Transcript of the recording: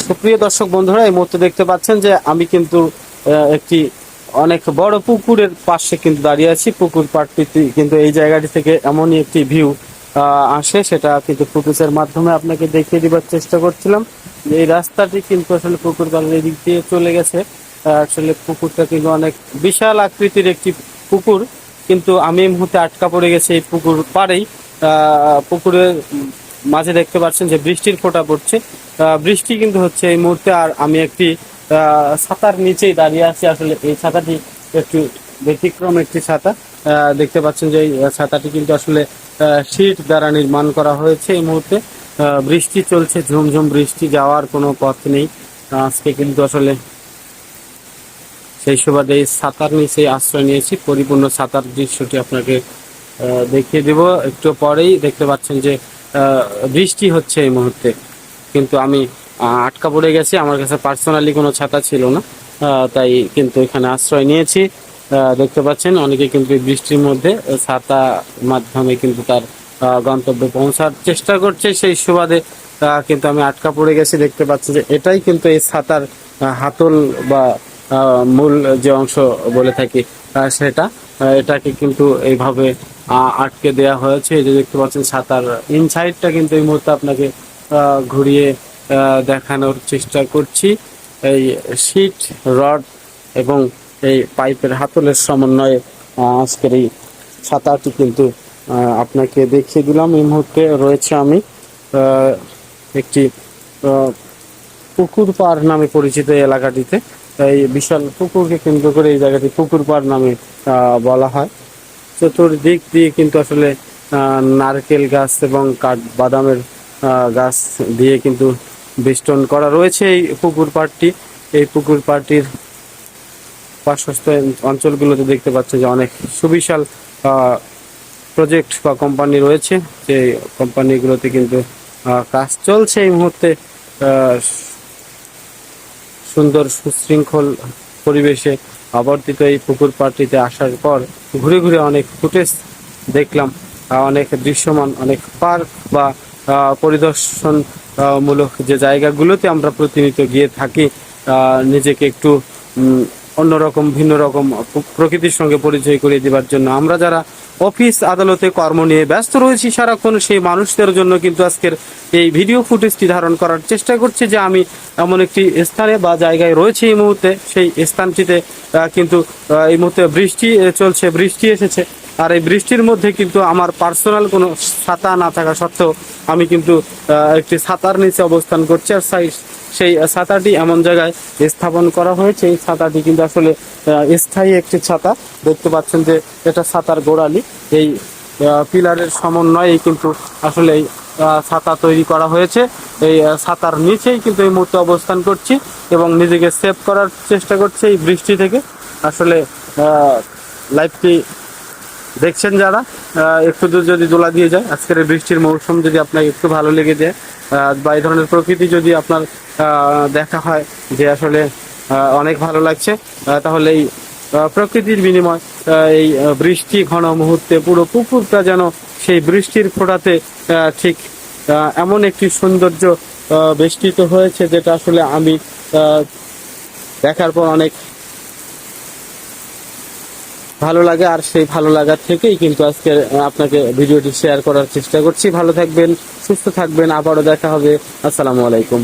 সুপ্রিয় দর্শক বন্ধুরা, এই মুহূর্তে দেখতে পাচ্ছেন যে আমি কিন্তু একটি অনেক বড় পুকুরের পাশে কিন্তু দাঁড়িয়ে আছি। পুকুর পাড়টি কিন্তু এই জায়গাটি থেকে এমনই একটি ভিউ আসে, সেটা কিন্তু ফুটেজের মাধ্যমে আপনাকে দেখিয়ে দেবার চেষ্টা করছিলাম। এই রাস্তাটি কিন্তু আসলে পুকুর পাড়ের এদিক দিয়ে চলে গেছে। আসলে পুকুরটা কিন্তু অনেক বিশাল আকৃতির একটি পুকুর, কিন্তু আমি এই মুহূর্তে আটকা পড়ে গেছি এই পুকুর পাড়েই। পুকুরের মাঝে দেখতে পাচ্ছেন যে বৃষ্টির ফোঁটা পড়ছে। বৃষ্টি কিন্তু হচ্ছে এই মুহূর্তে, আর আমি একটি ছাতার নিচেই দাঁড়িয়ে আছি। আসলে এই ছাতাটি একটু ব্যতিক্রম একটি ছাতা। দেখতে পাচ্ছেন যে এই ছাতাটি কিন্তু আসলে শীট দ্বারা নির্মাণ করা হয়েছে। এই মুহূর্তে বৃষ্টি চলছে, ঝুমঝুম বৃষ্টি, যাওয়ার কোনো পথ নেই আজকে। কিন্তু আসলে সেই সুবাদে এই ছাতার নিচে আশ্রয় নিয়েছি। পরিপূর্ণ ছাতার দৃশ্যটি আপনাকে দেখিয়ে দেব একটু পরেই। দেখতে পাচ্ছেন যে বৃষ্টি হচ্ছে এই মুহূর্তে, কিন্তু আমি আটকা পড়ে গেছি। আমার কাছে পার্সোনালি কোনো ছাতা ছিল না, তাই কিন্তু এখানে আশ্রয় নিয়েছি। দেখতে পাচ্ছেন অনেকে কিন্তু বৃষ্টির মধ্যে ছাতা মাধ্যমে কিন্তু তার গন্তব্যে পৌঁছার চেষ্টা করছে। সেই সুবাদে কিন্তু আমি আটকা পড়ে গেছি। দেখতে পাচ্ছি যে এটাই কিন্তু এই ছাতার হাতল বা মূল যে অংশ বলে থাকি সেটা, এটাকে কিন্তু এইভাবে আটকে দেয়া হয়েছে। এই যে দেখতে পাচ্ছেন ছাতার ইনসাইডটা কিন্তু এই মুহূর্তে আপনাকে ঘুরিয়ে দেখানোর চেষ্টা করছি। এই শীট, রড এবং এই পাইপের হাতলের সমন্বয়ে আজকের এই ছাতাটি কিন্তু আপনাকে দেখিয়ে দিলাম। এই মুহূর্তে রয়েছে আমি একটি পুকুর পাড় নামে পরিচিত এই এলাকাটিতে। এই বিশাল পুকুরকে কেন্দ্র করে এই জায়গাটি পুকুর পাড় নামে বলা হয়। চতুর্দিক দিয়ে কিন্তু আসলে নারকেল গাছ এবং কাঠ বাদামের গাছ দিয়ে কিন্তু বেষ্টন করা রয়েছে এই পুকুর পাড়টি। এই পুকুর পাড়টির পার্শ্বস্থ অঞ্চলগুলোতে দেখতে পাচ্ছে যে অনেক সুবিশাল প্রজেক্ট বা কোম্পানি রয়েছে। যে কোম্পানিগুলোতে কিন্তু কাজ চলছে এই মুহূর্তে। সুন্দর সুশৃঙ্খল পরিবেশে আবর্তিত এই পুকুর পাড়টিতে আসার পর ঘুরে ঘুরে অনেক ফুটেজ দেখলাম, অনেক দৃশ্যমান, অনেক পার্ক বা পরিদর্শন মূলক যে জায়গাগুলোতে আমরা প্রতিনিয়ত গিয়ে থাকি নিজেকে একটু অন্যরকম ভিন্ন রকম প্রকৃতির সঙ্গে পরিচয় করিয়ে দেওয়ার জন্য। আমরা যারা অফিস আদালতে কর্ম নিয়ে ব্যস্ত রয়েছি সারাক্ষণ, সেই মানুষদের জন্য কিন্তু আজকের এই ভিডিও ফুটেজটি ধারণ করার চেষ্টা করছি যে আমি এমন একটি স্থানে বা জায়গায় রয়েছে এই মুহূর্তে। সেই স্থানটিতে কিন্তু এই মুহূর্তে বৃষ্টি চলছে, বৃষ্টি এসেছে। আর এই বৃষ্টির মধ্যে কিন্তু আমার পার্সোনাল কোনো ছাতা না থাকা সত্ত্বেও আমি কিন্তু একটি ছাতার নিচে অবস্থান করছি। আর সেই ছাতাটি এমন জায়গায় স্থাপন করা হয়েছে, এই ছাতাটি কিন্তু আসলে স্থায়ী একটি ছাতা। দেখতে পাচ্ছেন যে এটা ছাতার গোড়ালি, এই পিলারের সমন্বয়ে কিন্তু আসলে এই ছাতা তৈরি করা হয়েছে। এই ছাতার নিচেই কিন্তু এই মুহূর্তে অবস্থান করছি এবং নিজেকে সেভ করার চেষ্টা করছি এই বৃষ্টি থেকে। আসলে লাইভটি দেখছেন যারা, একটু দূর যদি দোলা দিয়ে যায়, আজকের এই বৃষ্টির মৌসুম যদি আপনাকে একটু ভালো লেগে যায় বা এই ধরনের প্রকৃতি যদি আপনার দেখা হয় যে আসলে অনেক ভালো লাগছে, তাহলে এই প্রকৃতির বিনিময় এই বৃষ্টি ঘন মুহূর্তে পুরো পুকুরটা যেন সেই বৃষ্টির ফোঁটাতে ঠিক এমন একটি সৌন্দর্য বেষ্টিত হয়েছে, যেটা আসলে আমি দেখার পর অনেক ভালো লাগে। আর সেই ভালো লাগার থেকেই কিন্তু আজকে আপনাকে ভিডিওটি শেয়ার করার চেষ্টা করছি। ভালো থাকবেন, সুস্থ থাকবেন, আবারও দেখা হবে। আসসালামু আলাইকুম।